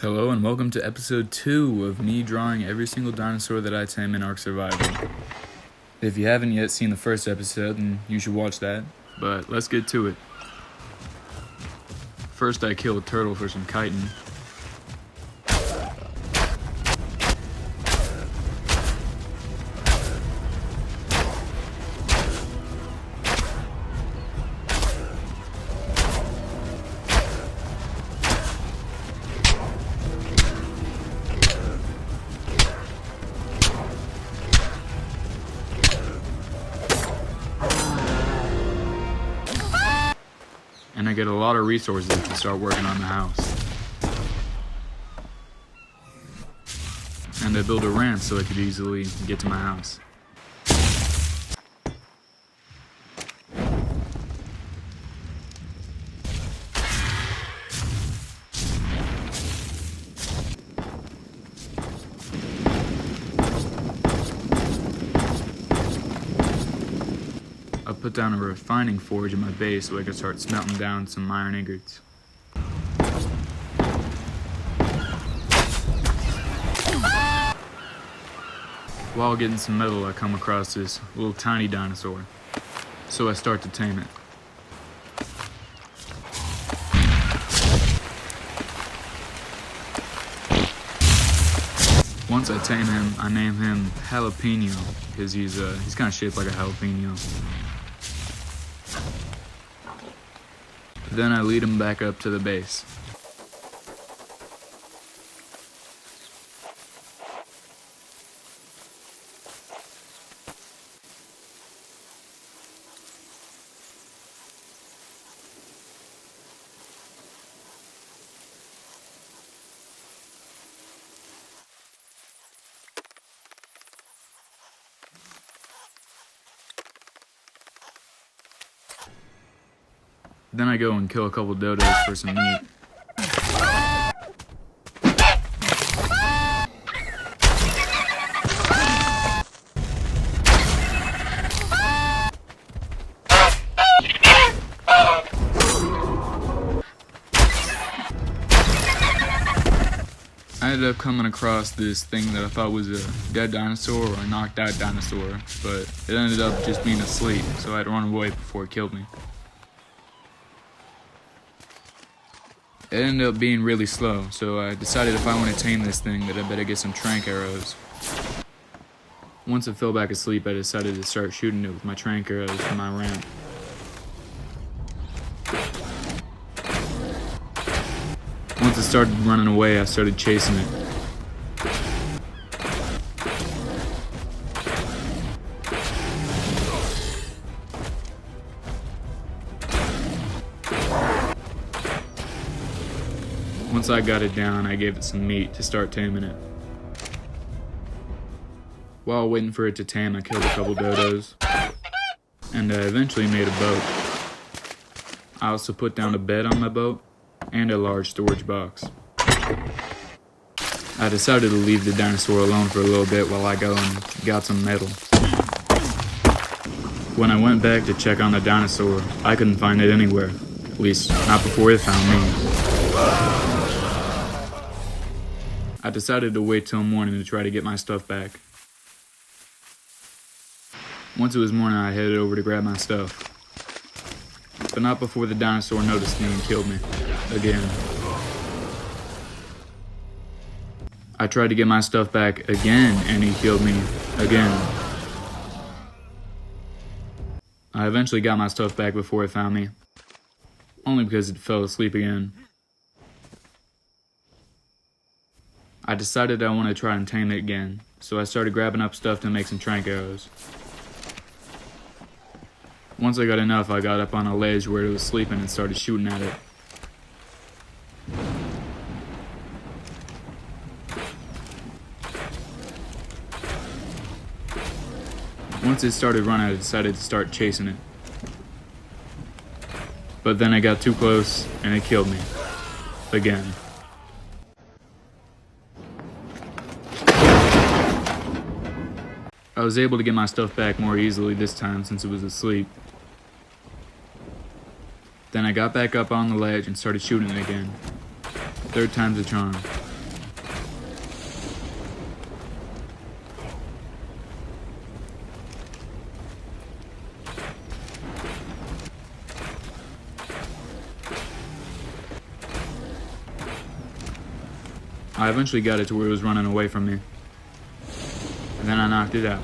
Hello and welcome to episode 2 of me drawing every single dinosaur that I tame in Ark Survival. If you haven't yet seen the first episode, then you should watch that, but let's get to it. First I kill a turtle for some chitin. And I get a lot of resources to start working on the house. And I build a ramp so I could easily get to my house. I put down a refining forge in my base so I could start smelting down some iron ingots. While getting some metal, I come across this little tiny dinosaur, so I start to tame it. Once I tame him, I name him Jalapeno, because he's kind of shaped like a jalapeno. Then I lead him back up to the base. Then I go and kill a couple dodos for some meat. I ended up coming across this thing that I thought was a dead dinosaur or a knocked out dinosaur, but it ended up just being asleep, so I had to run away before it killed me. It ended up being really slow, so I decided if I want to tame this thing that I better get some trank arrows. Once it fell back asleep, I decided to start shooting it with my trank arrows from my ramp. Once it started running away, I started chasing it. Once I got it down, I gave it some meat to start taming it. While waiting for it to tame, I killed a couple dodos, and I eventually made a boat. I also put down a bed on my boat, and a large storage box. I decided to leave the dinosaur alone for a little bit while I go and got some metal. When I went back to check on the dinosaur, I couldn't find it anywhere, at least not before it found me. I decided to wait till morning to try to get my stuff back. Once it was morning, I headed over to grab my stuff. But not before the dinosaur noticed me and killed me. Again. I tried to get my stuff back again, and he killed me again. I eventually got my stuff back before it found me. Only because it fell asleep again. I decided I wanted to try and tame it again, so I started grabbing up stuff to make some trank arrows. Once I got enough, I got up on a ledge where it was sleeping and started shooting at it. Once it started running, I decided to start chasing it. But then I got too close and it killed me. Again. I was able to get my stuff back more easily this time since it was asleep. Then I got back up on the ledge and started shooting it again. Third time's a charm. I eventually got it to where it was running away from me. And then I knocked it out.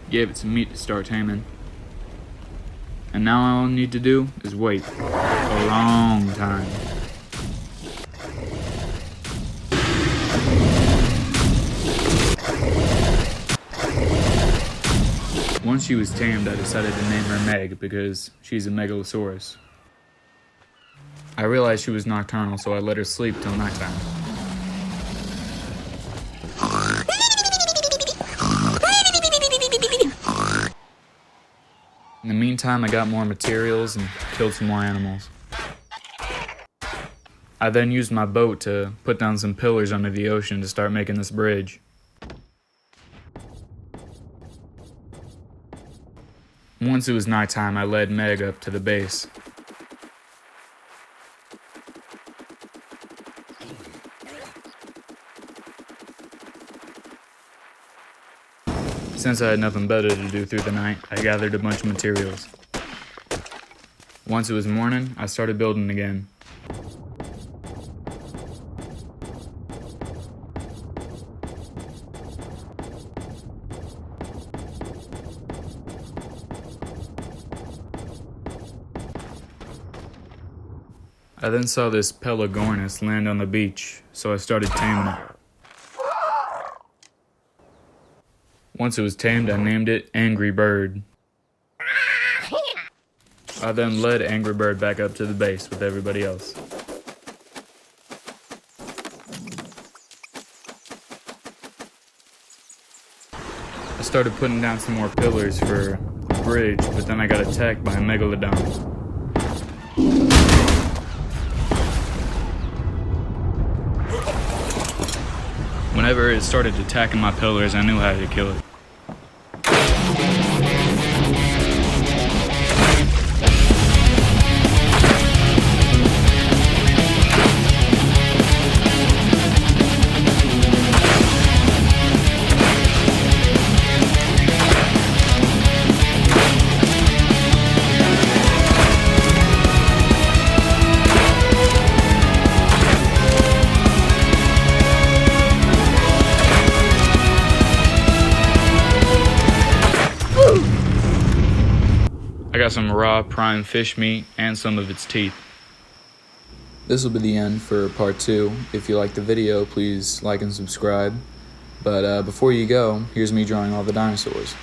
Gave it some meat to start taming. And now all I need to do is wait a long time. Once she was tamed, I decided to name her Meg because she's a megalosaurus. I realized she was nocturnal, so I let her sleep till nighttime. In the meantime, I got more materials and killed some more animals. I then used my boat to put down some pillars under the ocean to start making this bridge. Once it was nighttime, I led Meg up to the base. Since I had nothing better to do through the night, I gathered a bunch of materials. Once it was morning, I started building again. I then saw this Pelagornis land on the beach, so I started taming it. Once it was tamed, I named it Angry Bird. I then led Angry Bird back up to the base with everybody else. I started putting down some more pillars for the bridge, but then I got attacked by a megalodon. Whenever it started attacking my pillars, I knew how to kill it. I got some raw prime fish meat and some of its teeth. This will be the end for part 2. If you like the video, please like and subscribe. But before you go, here's me drawing all the dinosaurs.